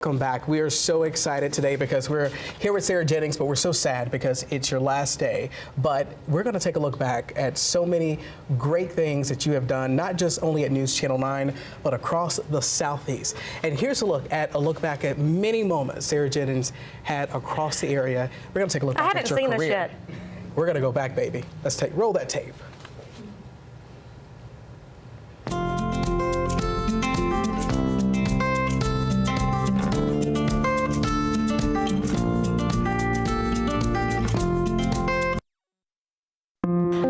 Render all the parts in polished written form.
Welcome back. We are so excited today because we're here with Sarah Jennings, but we're so sad because it's your last day. But we're going to take a look back at so many great things that you have done, not just only at News Channel 9, but across the Southeast. And here's a look back at many moments Sarah Jennings had across the area. We're going to take a look back at your career. I haven't seen this yet. We're going to go back, baby. Let's roll that tape.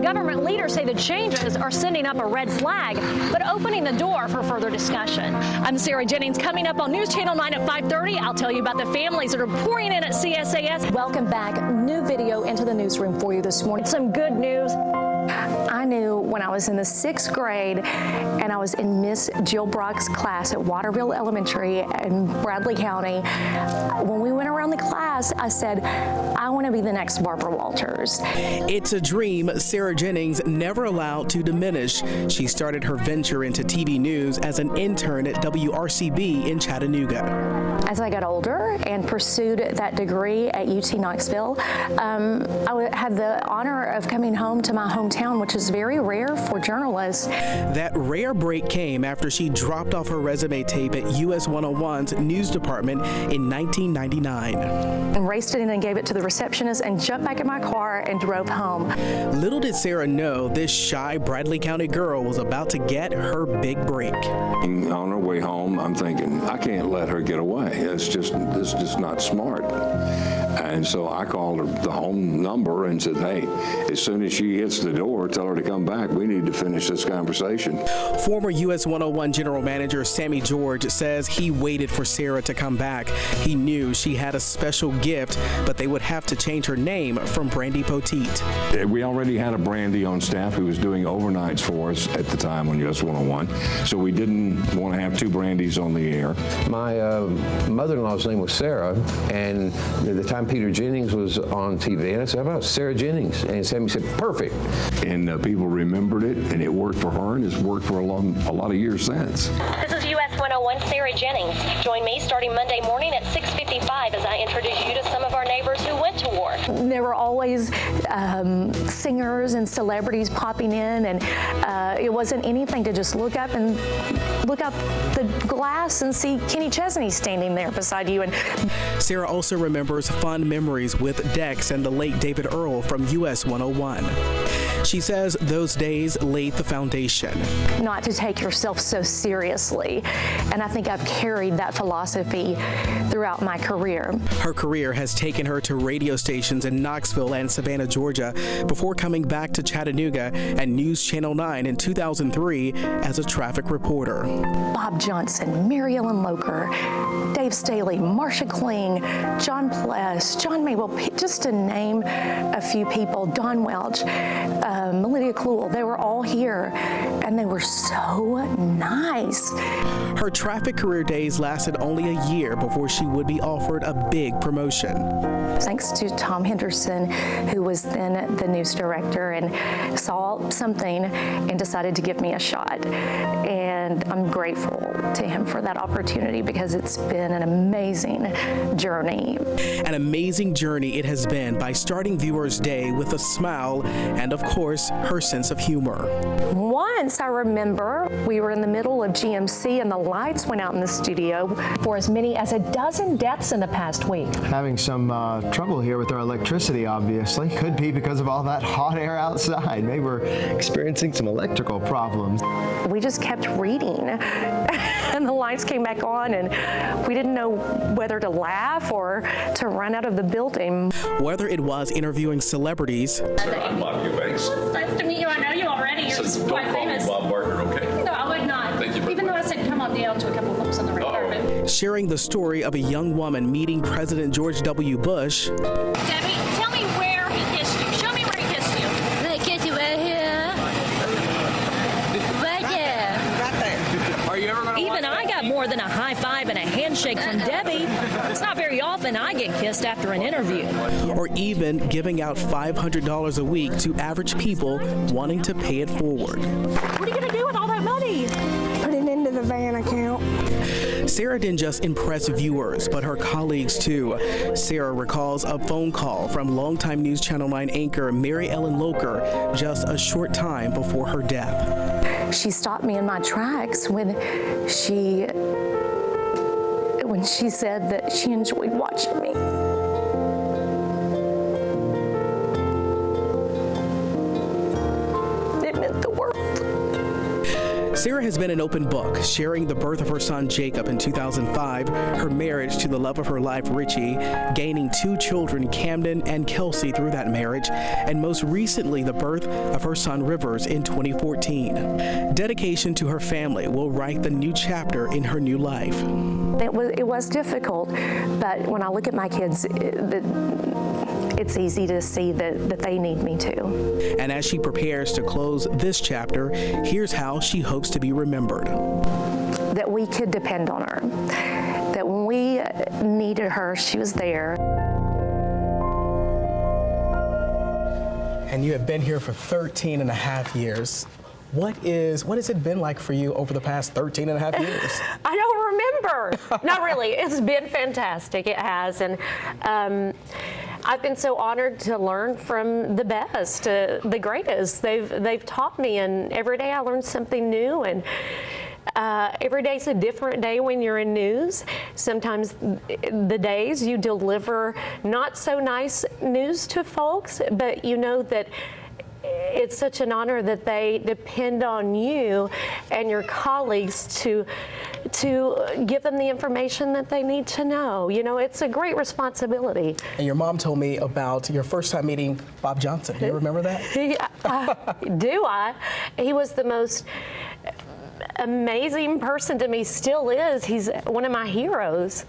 Government leaders say the changes are sending up a red flag, but opening the door for further discussion. I'm Sarah Jennings. Coming up on News Channel 9 at 5:30, I'll tell you about the families that are pouring in at CSAS. Welcome back. New video into the newsroom for you this morning. Some good news. I knew when I was in the 6th grade and I was in Miss Jill Brock's class at Waterville Elementary in Bradley County. When we went around the class, I said, I want to be the next Barbara Walters. It's a dream Sarah Jennings never allowed to diminish. She started her venture into TV news as an intern at WRCB in Chattanooga. As I got older and pursued that degree at UT Knoxville, I had the honor of coming home to my hometown, which is very rare for journalists. That rare break came after she dropped off her resume tape at US 101's news department in 1999. And raced it in and gave it to the receptionist and jumped back in my car and drove home. Little did Sarah know this shy Bradley County girl was about to get her big break. On her way home, I'm thinking, I can't let her get away. It's just not smart. And so I called her the home number and said, hey, as soon as she hits the door, tell her to come back. We need to finish this conversation. Former US 101 General Manager Sammy George says he waited for Sarah to come back. He knew she had a special gift, but they would have to change her name from Brandy Poteet. We already had a Brandy on staff who was doing overnights for us at the time on US 101, so we didn't want to have two Brandys on the air. My mother-in-law's name was Sarah, and at the time Peter Jennings was on TV, and I said, how about Sarah Jennings? And Sammy said, perfect. And people remembered it, and it worked for her, and it's worked for a lot of years since. This is US 101 Sarah Jennings. Join me starting Monday morning at 6:55 as I introduce you to some of our neighbors who went to war. There were always singers and celebrities popping in, and it wasn't anything to just look up the glass and see Kenny Chesney standing there beside you. And Sarah also remembers fond memories with Dex and the late David Earl from US 101. She says those days laid the foundation. Not to take yourself so seriously, and I think I've carried that philosophy throughout my career. Her career has taken her to radio stations in Knoxville and Savannah, Georgia, before coming back to Chattanooga and News Channel 9 in 2003 as a traffic reporter. Bob Johnson, Mary Ellen Locher, Dave Staley, Marcia Kling, John Pless, John Mabel, just to name a few people, Don Welch, Lydia Kluel, they were all here, and they were so nice. Her traffic career days lasted only a year before she would be offered a big promotion. Thanks to Tom Henderson, who was then the news director, and saw something and decided to give me a shot. And I'm grateful to him for that opportunity because it's been an amazing journey. An amazing journey it has been by starting viewers' day with a smile and, of course, her sense of humor. Once I remember we were in the middle of GMC and the lights went out in the studio. For as many as a dozen deaths in the past week. Having some trouble here with our electricity, obviously. Could be because of all that hot air outside. Maybe we're experiencing some electrical problems. We just kept reading and the lights came back on and we didn't know whether to laugh or to run out of the building. Whether it was interviewing celebrities. I'm Bob Eubanks. Nice to meet you. I know you already. You're So quite don't call me famous. Bob Barker, okay? No, I would not. Thank you very Even though I much. said come on down to a couple of folks on the red carpet. Sharing the story of a young woman meeting President George W. Bush. Debbie, tell me where he kissed you. Show me where he kissed you. They kiss you right here. Right there. Are you ever going to Even I got more than a high five and a handshake from Debbie. It's not very often I get kissed after an interview. Or even giving out $500 a week to average people wanting to pay it forward. What are you going to do with all that money? Put it into the van account. Sarah didn't just impress viewers, but her colleagues too. Sarah recalls a phone call from longtime News Channel 9 anchor Mary Ellen Locher just a short time before her death. She stopped me in my tracks when she said that she enjoyed watching me. It meant the world. Sarah has been an open book, sharing the birth of her son Jacob in 2005, her marriage to the love of her life Richie, gaining 2 children, Camden and Kelsey, through that marriage, and most recently the birth of her son Rivers in 2014. Dedication to her family will write the new chapter in her new life. It was difficult, but when I look at my kids, it's easy to see that they need me too. And as she prepares to close this chapter, here's how she hopes to be remembered. That we could depend on her, that when we needed her, she was there. And you have been here for 13 and a half years. What has it been like for you over the past 13 and a half years? I don't remember. Not really. It's been fantastic. It has. And I've been so honored to learn from the best, the greatest. They've taught me, and every day I learn something new. And every day's a different day when you're in news. Sometimes the days you deliver not so nice news to folks, but you know that it's such an honor that they depend on you and your colleagues to give them the information that they need to know. You know, it's a great responsibility. And your mom told me about your first time meeting Bob Johnson. Do you remember that? Do I? He was the most amazing person to me, still is. He's one of my heroes.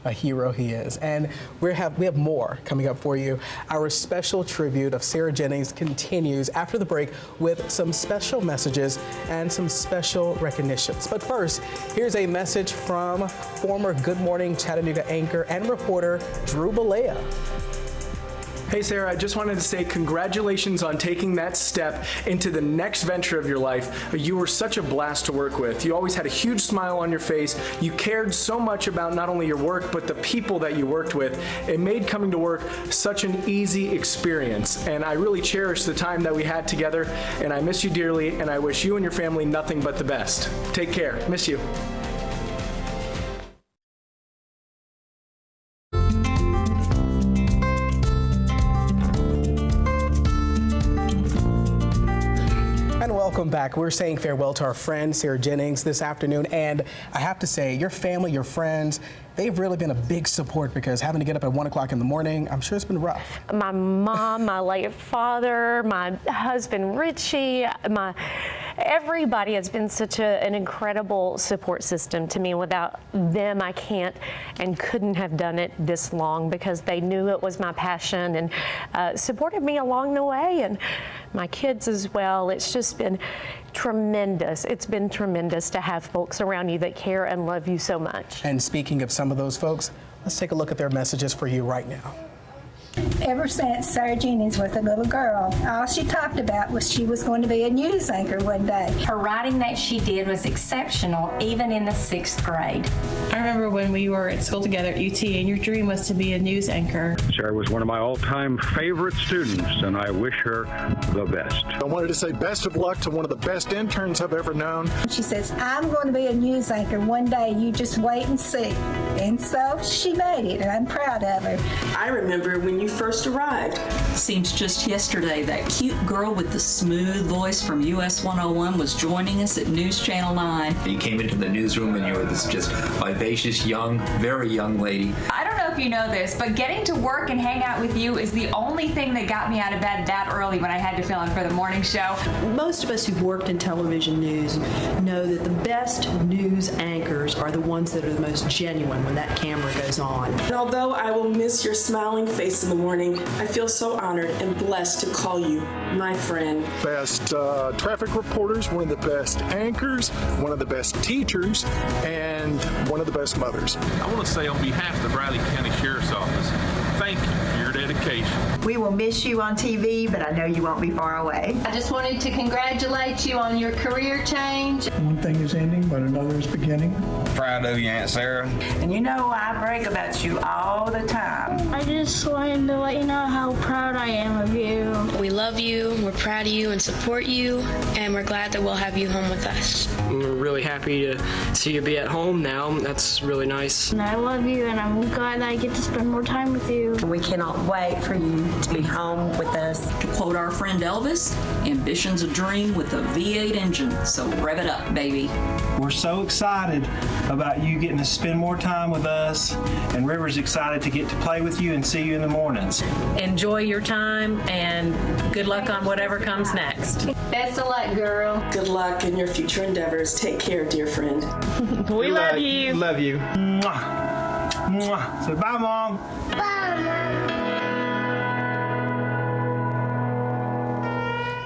A hero he is. And we have more coming up for you. Our special tribute of Sarah Jennings continues after the break with some special messages and some special recognitions. But first, here's a message from former Good Morning Chattanooga anchor and reporter Drew Balea. Hey Sarah, I just wanted to say congratulations on taking that step into the next venture of your life. You were such a blast to work with. You always had a huge smile on your face. You cared so much about not only your work, but the people that you worked with. It made coming to work such an easy experience. And I really cherish the time that we had together, and I miss you dearly, and I wish you and your family nothing but the best. Take care. Miss you. Welcome back. We're saying farewell to our friend Sarah Jennings this afternoon, and I have to say, your family, your friends, they've really been a big support, because having to get up at 1 o'clock in the morning, I'm sure it's been rough. My mom, my late father, my husband Richie, everybody has been such an incredible support system to me. Without them, I can't and couldn't have done it this long, because they knew it was my passion and supported me along the way, and my kids as well. It's just been tremendous. It's been tremendous to have folks around you that care and love you so much. And speaking of some of those folks, let's take a look at their messages for you right now. Ever since Sarah Jennings was a little girl, all she talked about was she was going to be a news anchor one day. Her writing that she did was exceptional, even in the 6th grade. I remember when we were at school together at UT, and your dream was to be a news anchor. Sarah was one of my all-time favorite students, and I wish her the best. I wanted to say best of luck to one of the best interns I've ever known. She says, I'm going to be a news anchor one day, you just wait and see. And so she made it, and I'm proud of her. I remember when you first arrived. Seems just yesterday that cute girl with the smooth voice from US 101 was joining us at News Channel 9. You came into the newsroom and you were this just vivacious, young, very young lady. I don't know if you know this, but getting to work and hang out with you is the only thing that got me out of bed that early when I had to fill in for the morning show. Most of us who've worked in television news know that the best news anchors are the ones that are the most genuine when that camera goes on. And although I will miss your smiling face in the morning, I feel so honored and blessed to call you my friend. Best traffic reporters, one of the best anchors, one of the best teachers, and one of the best mothers. I want to say on behalf of the Bradley County Sheriff's Office, thank you for your dedication dedication. We will miss you on TV, but I know you won't be far away. I just wanted to congratulate you on your career change. One thing is ending, but another is beginning. Proud of you, Aunt Sarah. And you know I brag about you all the time. I just wanted to let you know how proud I am of you. We love you, we're proud of you and support you, and we're glad that we'll have you home with us. We're really happy to see you be at home now. That's really nice. And I love you, and I'm glad that I get to spend more time with you. We cannot wait for you to be home with us. To quote our friend Elvis, ambition's a dream with a V8 engine, so rev it up, baby. We're so excited about you getting to spend more time with us, and River's excited to get to play with you and see you in the mornings. Enjoy your time, and good luck on whatever comes next. Best of luck, girl. Good luck in your future endeavors. Take care, dear friend. We love you. Love you. Mwah. Mwah. Say bye, Mom.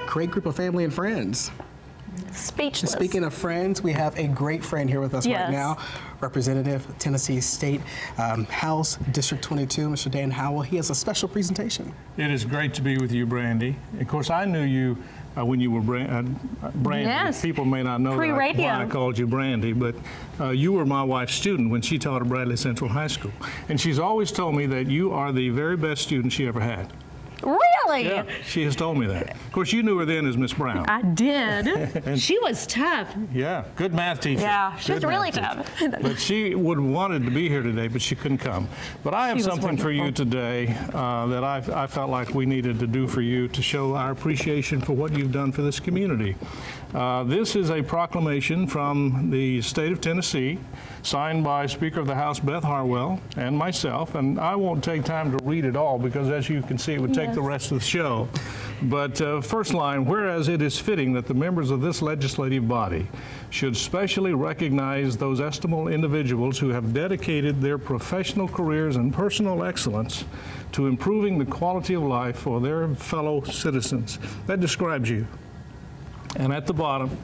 Great group of family and friends. Speechless. Speaking of friends, we have a great friend here with us right now, Representative Tennessee State House District 22, Mr. Dan Howell. He has a special presentation. It is great to be with you, Brandy. Of course, I knew you when you were Brandy. Yes. People may not know Pre-radio. why I called you Brandy, but you were my wife's student when she taught at Bradley Central High School. And she's always told me that you are the very best student she ever had. Really? Yeah, she has told me that. Of course, you knew her then as Miss Brown. I did. She was tough. Yeah, good math teacher. Yeah, she's Good really math tough. teacher. But she would have wanted to be here today, but she couldn't come. But I have She was something for you wonderful. today that I felt like we needed to do for you to show our appreciation for what you've done for this community. This is a proclamation from the state of Tennessee, signed by Speaker of the House Beth Harwell and myself, and I won't take time to read it all because, as you can see, it would take the rest of the show. But first line, whereas it is fitting that the members of this legislative body should specially recognize those estimable individuals who have dedicated their professional careers and personal excellence to improving the quality of life for their fellow citizens. That describes you. And at the bottom,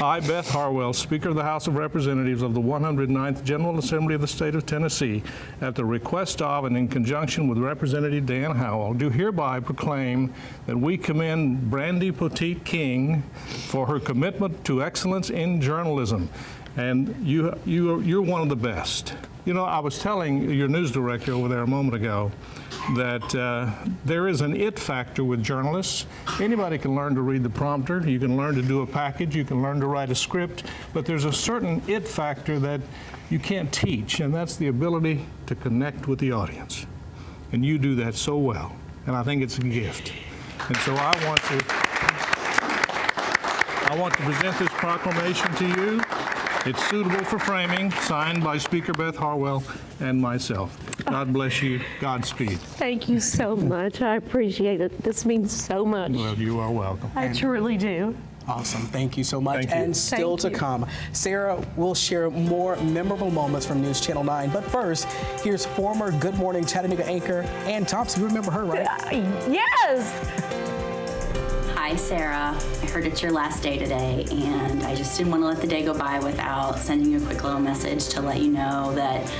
I, Beth Harwell, Speaker of the House of Representatives of the 109th General Assembly of the State of Tennessee, at the request of and in conjunction with Representative Dan Howell, do hereby proclaim that we commend Brandy Poteet King for her commitment to excellence in journalism. And you're one of the best. You know, I was telling your news director over there a moment ago that there is an it factor with journalists. Anybody can learn to read the prompter, you can learn to do a package, you can learn to write a script, but there's a certain it factor that you can't teach, and that's the ability to connect with the audience. And you do that so well, and I think it's a gift. And so I want to present this proclamation to you. It's suitable for framing, signed by Speaker Beth Harwell and myself. God bless you. Godspeed. Thank you so much. I appreciate it. This means so much. Well, you are welcome. I truly do. Awesome. Thank you so much. Thank you. And still to come, Sarah will share more memorable moments from News Channel 9. But first, here's former Good Morning Chattanooga anchor Ann Thompson. You remember her, right? Yes. Hi, Sarah. I heard it's your last day today, and I just didn't want to let the day go by without sending you a quick little message to let you know that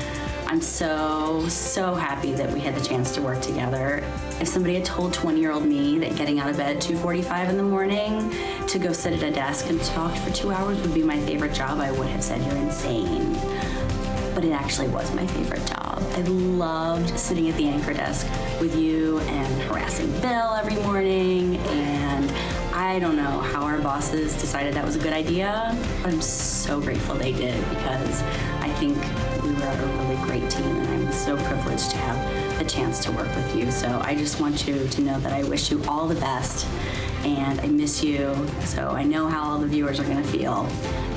I'm so happy that we had the chance to work together. If somebody had told 20-year-old me that getting out of bed at 2:45 in the morning to go sit at a desk and talk for 2 hours would be my favorite job, I would have said you're insane. But it actually was my favorite job. I loved sitting at the anchor desk with you and harassing Bill every morning, and I don't know how our bosses decided that was a good idea, but I'm so grateful they did because I think we were a really great team, and I'm so privileged to have a chance to work with you. So I just want you to know that I wish you all the best, and I miss you. So I know how all the viewers are gonna feel,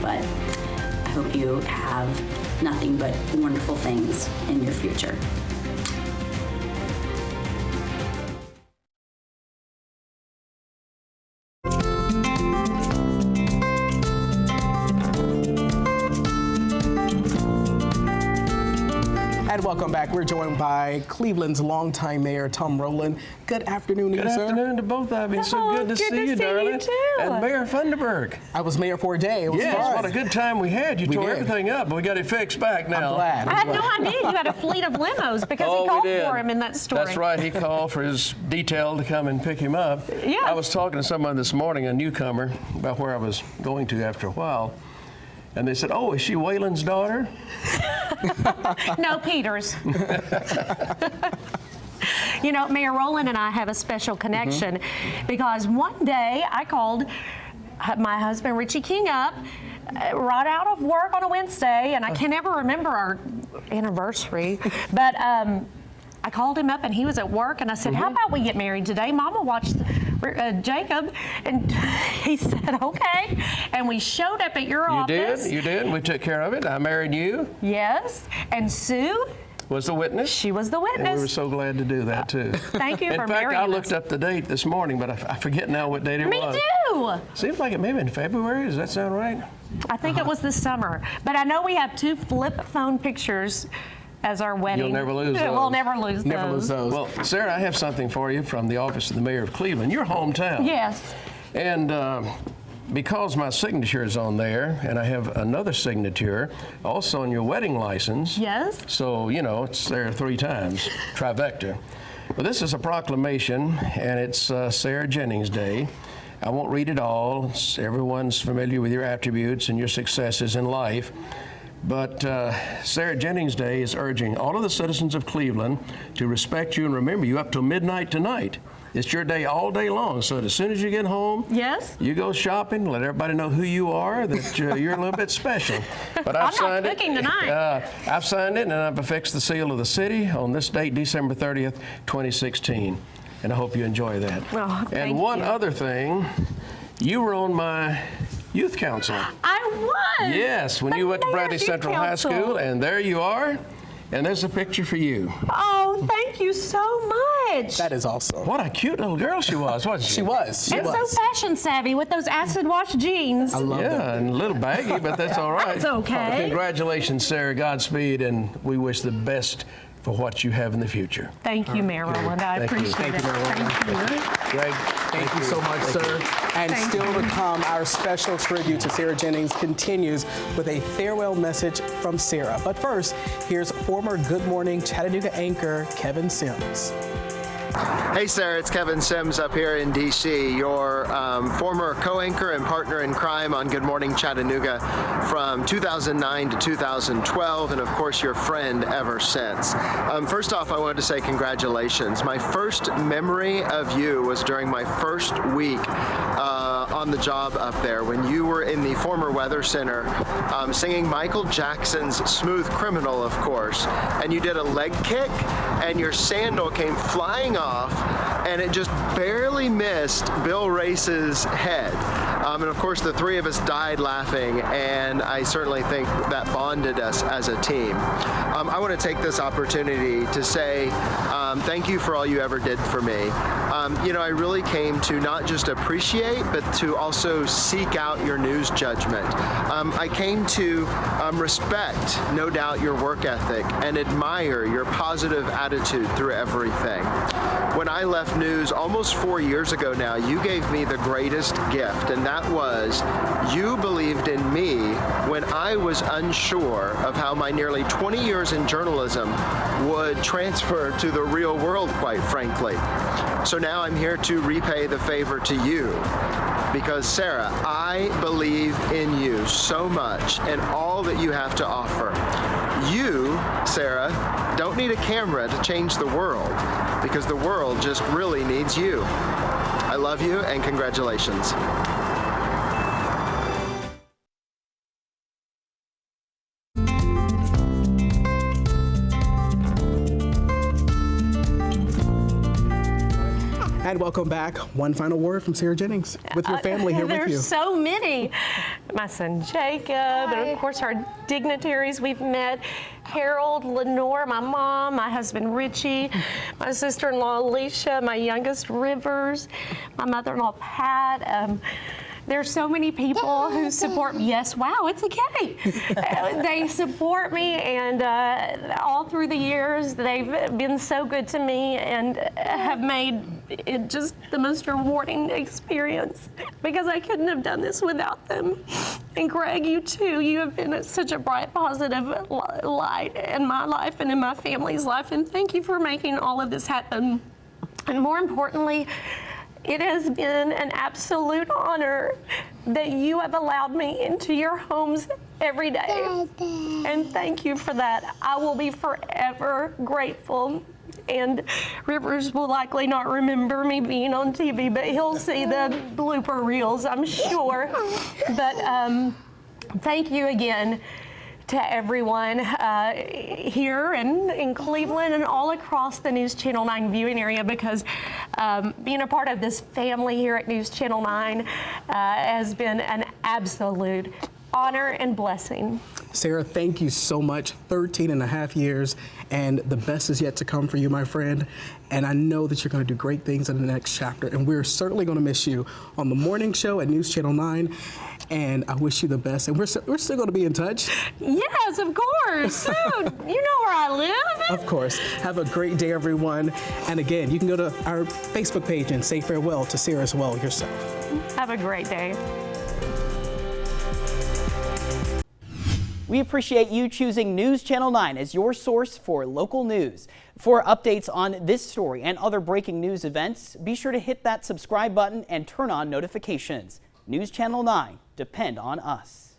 but I hope you have nothing but wonderful things in your future. And welcome welcome back. We're joined by Cleveland's longtime mayor, Tom Rowland. Good afternoon to you, sir. Good afternoon to both of you. So good to see you, darling. You too. And Mayor Funderburg. I was mayor for a day. It was fun. What a good time we had. You tore did. everything up, but we got it fixed back now. I'm glad. I had no idea you had a fleet of limos because he called for him in that story. That's right. He called for his detail to come and pick him up. Yeah. I was talking to someone this morning, a newcomer, about where I was going to after a while. And they said, "Oh, is she Waylon's daughter?" No, Peter's. You know, Mayor Rowland and I have a special connection because one day I called my husband, Richie King, up right out of work on a Wednesday, and I can never remember our anniversary, but I called him up and he was at work, and I said, "How about we get married today? Mama watched Jacob," and he said, "Okay." And we showed up at your office. You did. We took care of it. I married you. Yes. And Sue was the witness. She was the witness. And we were so glad to do that, too. Thank you for marrying us. In fact, I looked up the date this morning, but I forget now what date it was. Me too. Seems like it may have been February. Does that sound right? I think it was this summer. But I know we have 2 flip phone pictures as our wedding. You'll never lose those. We'll never lose those. Never lose those. Well, Sarah, I have something for you from the office of the mayor of Cleveland, your hometown. Yes. And because my signature is on there, and I have another signature also on your wedding license. Yes. So, you know, it's there 3 times, trifecta. But this is a proclamation, and it's Sarah Jennings Day. I won't read it all. Everyone's familiar with your attributes and your successes in life. But Sarah Jennings Day is urging all of the citizens of Cleveland to respect you and remember you up till midnight tonight. It's your day all day long. So as soon as you get home, yes, you go shopping, let everybody know who you are, that you're a little bit special. But I've signed it. I'm not cooking tonight. I've signed it, and I've affixed the seal of the city on this date, December 30th, 2016. And I hope you enjoy that. Oh, and one other thing, you were on my youth council. I was. Yes, when you went to Bradley Central High School, and there you are. And there's a picture for you. Oh, thank you so much. That is awesome. What a cute little girl she was, wasn't she? She was. She was. So fashion savvy with those acid wash jeans. I love them. Yeah, and a little baggy, but that's all right. That's okay. Congratulations, Sarah. Godspeed, and we wish the best for what you have in the future. Thank you, Mayor Rowland. I appreciate it. Thank you, Mayor Rowland. Thank you. Greg, thank you so much, sir. And still to come, our special tribute to Sarah Jennings continues with a farewell message from Sarah. But first, here's former Good Morning Chattanooga anchor Kevin Sims. Hey Sarah, it's Kevin Sims up here in D.C., your former co-anchor and partner in crime on Good Morning Chattanooga from 2009 to 2012, and of course your friend ever since. First off, I wanted to say congratulations. My first memory of you was during my first week on the job up there when you were in the former Weather Center singing Michael Jackson's Smooth Criminal, of course, and you did a leg kick and your sandal came flying off and it just barely missed Bill Race's head. And of course the 3 of us died laughing, and I certainly think that bonded us as a team. I want to take this opportunity to say thank you for all you ever did for me. You know, I really came to not just appreciate, but to also seek out your news judgment. I came to respect, no doubt, your work ethic and admire your positive attitude through everything. When I left news almost 4 years ago now, you gave me the greatest gift, and that was you believed in me when I was unsure of how my nearly 20 years in journalism would transfer to the real world, quite frankly. So now I'm here to repay the favor to you. Because Sarah, I believe in you so much and all that you have to offer. You, Sarah, don't need a camera to change the world, because the world just really needs you. I love you and congratulations. And welcome back. One final word from Sarah Jennings with your family here with you. There's so many. My son Jacob, and of course our dignitaries we've met. Harold, Lenore, my mom, my husband Richie, my sister-in-law Alicia, my youngest Rivers, my mother-in-law Pat. There's so many people who support me. Yes, wow, it's okay. They support me, and all through the years, they've been so good to me and have made it just the most rewarding experience, because I couldn't have done this without them. And Greg, you too, you have been such a bright, positive light in my life and in my family's life, and thank you for making all of this happen. And more importantly, it has been an absolute honor that you have allowed me into your homes every day. And thank you for that. I will be forever grateful. And Rivers will likely not remember me being on TV, but he'll see the blooper reels, I'm sure. But thank you again to everyone here and in Cleveland and all across the News Channel 9 viewing area, because being a part of this family here at News Channel 9 has been an absolute honor and blessing. Sarah, thank you so much. 13 and a half years, and the best is yet to come for you, my friend. And I know that you're going to do great things in the next chapter, and we're certainly going to miss you on the morning show at News Channel 9. And I wish you the best. And we're still going to be in touch. Yes, of course. So, you know where I live. Of course. Have a great day, everyone. And again, you can go to our Facebook page and say farewell to Sarah as well yourself. Have a great day. We appreciate you choosing News Channel 9 as your source for local news. For updates on this story and other breaking news events, be sure to hit that subscribe button and turn on notifications. News Channel 9, depend on us.